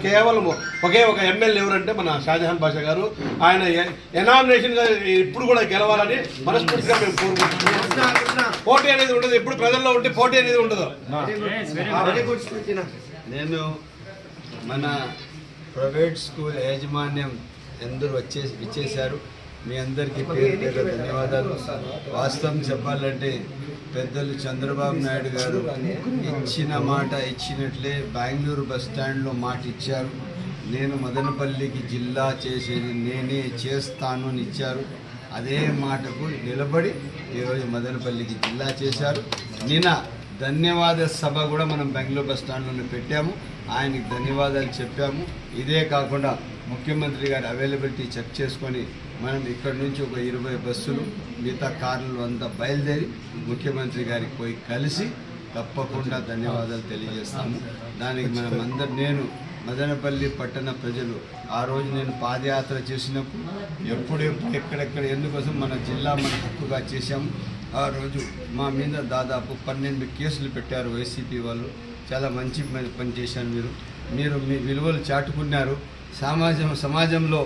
కేవలం ఒకే ఒక ఎమ్మెల్యే ఎవరంటే మన షాజహాన్ బాషా గారు. ఆయన ఎనామినేషన్ గా ఇప్పుడు కూడా గెలవాలని మనస్ఫూర్తిగా మేము కోరుకుంటున్నాం. పోటీ అనేది ఉండదు, ఎప్పుడు ప్రజల్లో ఉంటే పోటీ అనేది ఉండదు. నేను మన ప్రైవేట్ స్కూల్ యాజమాన్యం అందరూ ఇచ్చేశారు. మీ అందరికీ పేరు పేరు ధన్యవాదాలు. వాస్తవం చెప్పాలంటే పెద్దలు చంద్రబాబు నాయుడు గారు ఇచ్చిన మాట ఇచ్చినట్లే బెంగళూరు బస్ స్టాండ్లో మాట ఇచ్చారు. నేను మదనపల్లికి జిల్లా చేసేది నేనే చేస్తాను అని ఇచ్చారు. అదే మాటకు నిలబడి ఈరోజు మదనపల్లికి జిల్లా చేశారు. నిన్న ధన్యవాద సభ కూడా మనం బెంగళూరు బస్ స్టాండ్లోనే పెట్టాము. ఆయనకి ధన్యవాదాలు చెప్పాము. ఇదే కాకుండా ముఖ్యమంత్రి గారి అవైలబిలిటీ చెక్ చేసుకొని మనం ఇక్కడ నుంచి ఒక 20 బస్సులు మిగతా కార్లు అంతా బయలుదేరి ముఖ్యమంత్రి గారికి పోయి కలిసి తప్పకుండా ధన్యవాదాలు తెలియజేస్తాము. దానికి నేను మదనపల్లి పట్టణ ప్రజలు ఆ రోజు నేను పాదయాత్ర చేసినప్పుడు ఎప్పుడెప్పుడు ఎక్కడెక్కడ ఎందుకోసం మన జిల్లా మన హక్కుగా చేశాము. ఆ రోజు మా మీద దాదాపు 12 కేసులు పెట్టారు వైసీపీ వాళ్ళు. చాలా మంచి పని చేశారు. మీరు మీ విలువలు చాటుకున్నారు. సమాజంలో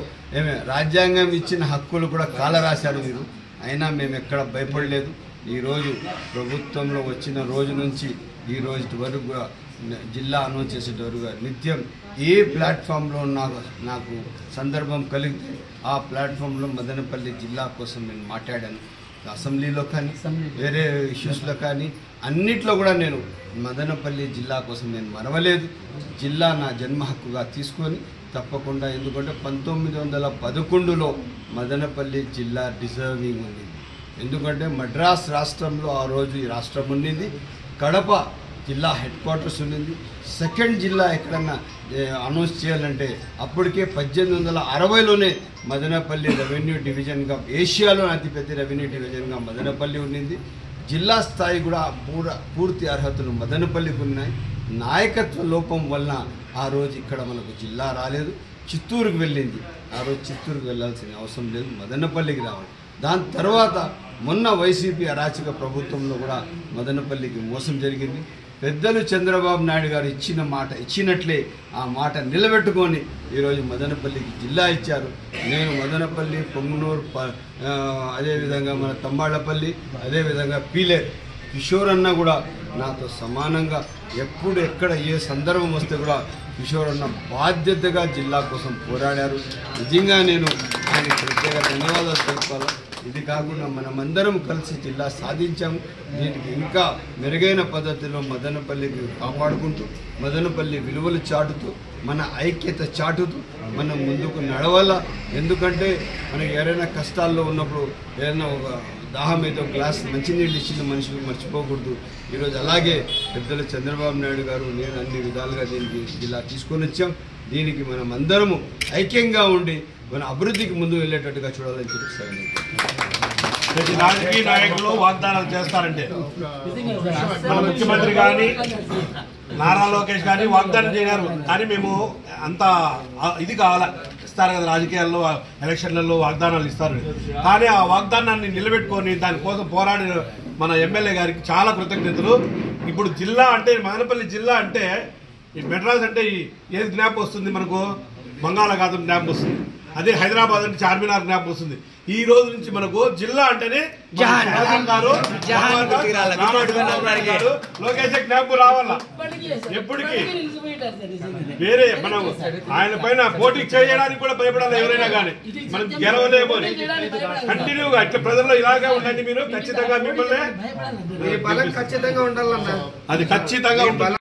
రాజ్యాంగం ఇచ్చిన హక్కులు కూడా కాలరాశారు మీరు. అయినా మేము ఎక్కడ భయపడలేదు. ఈరోజు ప్రభుత్వంలో వచ్చిన రోజు నుంచి ఈ రోజు వరకు కూడా జిల్లా అనౌన్స్ చేసేట వరకు నిత్యం ఏ ప్లాట్ఫామ్లో నాకు సందర్భం కలిగితే ఆ ప్లాట్ఫామ్లో మదనపల్లి జిల్లా కోసం నేను మాట్లాడాను. అసెంబ్లీలో కానీ వేరే ఇష్యూస్లో కానీ అన్నిట్లో కూడా నేను మదనపల్లి జిల్లా కోసం నేను మరవలేదు. జిల్లా నా జన్మ హక్కుగా తీసుకొని తప్పకుండా, ఎందుకంటే 1911లో మదనపల్లి జిల్లా డిజర్వింగ్ ఉంది. ఎందుకంటే మద్రాస్ రాష్ట్రంలో ఆ రోజు ఈ రాష్ట్రం ఉండింది. కడప జిల్లా హెడ్ క్వార్టర్స్ ఉండింది. సెకండ్ జిల్లా ఎక్కడన్నా అనౌన్స్ చేయాలంటే అప్పటికే 1860లోనే మదనపల్లి రెవెన్యూ డివిజన్గా, ఏషియాలో అతిపెద్ద రెవెన్యూ డివిజన్గా మదనపల్లి ఉండింది. జిల్లా స్థాయి కూడా పూర్తి అర్హతలు మదనపల్లికి ఉన్నాయి. నాయకత్వ లోపం వలన ఆ రోజు ఇక్కడ మనకు జిల్లా రాలేదు. చిత్తూరుకు వెళ్ళింది. ఆ రోజు చిత్తూరుకు వెళ్ళాల్సిన అవసరం లేదు, మదనపల్లికి రావాలి. దాని తర్వాత మొన్న వైసీపీ అరాచక ప్రభుత్వంలో కూడా మదనపల్లికి మోసం జరిగింది. పెద్దలు చంద్రబాబు నాయుడు గారు ఇచ్చిన మాట ఇచ్చినట్లే ఆ మాట నిలబెట్టుకొని ఈరోజు మదనపల్లికి జిల్లా ఇచ్చారు. నేను మదనపల్లి, పొంగునూరు, అదేవిధంగా మన తంబాళ్లపల్లి, అదేవిధంగా పీలేరు కిషోర్ అన్న కూడా నాతో సమానంగా ఎప్పుడు ఎక్కడ ఏ సందర్భం వస్తే కూడా కిషోర్ అన్న బాధ్యతగా జిల్లా కోసం పోరాడారు. నిజంగా నేను ఆయనకి ప్రత్యేక ధన్యవాదాలు తెలుపాలి. ఇది కాకుండా మనమందరం కలిసి జిల్లా సాధించాము. దీనికి ఇంకా మెరుగైన పద్ధతిలో మదనపల్లికి కాపాడుకుంటూ, మదనపల్లి విలువలు చాటుతూ, మన ఐక్యత చాటుతూ మనం ముందుకు నడవాలా. ఎందుకంటే మనకి ఎవరైనా కష్టాల్లో ఉన్నప్పుడు ఏదైనా ఒక దాహం అయితే ఒక గ్లాస్ మంచినీళ్ళు ఇచ్చిన మనుషులు మర్చిపోకూడదు. ఈరోజు అలాగే పెద్దలు చంద్రబాబు నాయుడు గారు నేను అన్ని విధాలుగా దీనికి జిల్లా తీసుకొని వచ్చాం. దీనికి మనం అందరము ఐక్యంగా ఉండి మన అభివృద్ధికి ముందు వెళ్ళేటట్టుగా చూడాలని చెప్పి ప్రతి రాజకీయ నాయకులు వాగ్దానాలు చేస్తారంటే మన ముఖ్యమంత్రి కానీ నారా లోకేష్ కానీ వాగ్దానం చేయరు. కానీ మేము అంత ఇది కావాలా ఇస్తారు కదా, రాజకీయాల్లో ఎలక్షన్లలో వాగ్దానాలు ఇస్తారు. కానీ ఆ వాగ్దానాన్ని నిలబెట్టుకొని దానికోసం పోరాడిన మన ఎమ్మెల్యే గారికి చాలా కృతజ్ఞతలు. ఇప్పుడు జిల్లా అంటే మదనపల్లి జిల్లా అంటే ఈ మెడ్రాస్ అంటే ఏది జ్ఞాపకం వస్తుంది మనకు? బంగాళాఖాతం జ్ఞాపకం వస్తుంది. అదే హైదరాబాద్ అంటే చార్మినార్ జ్ఞాపకం వస్తుంది. ఈ రోజు నుంచి మనకు జిల్లా అంటేనే లోకేష్ జ్ఞాపకం రావాలా ఎప్పటికీ. వేరే మనం ఆయన పైన పోటీ చేయడానికి కూడా భయపడాలి ఎవరైనా కానీ. మనం గెలవలేమో కంటిన్యూగా ఇట్లా ప్రజల్లో ఇలాగే ఉండండి. మీరు ఖచ్చితంగా మిమ్మల్ని ఖచ్చితంగా ఉండాలన్నా అది ఖచ్చితంగా ఉంటుంది.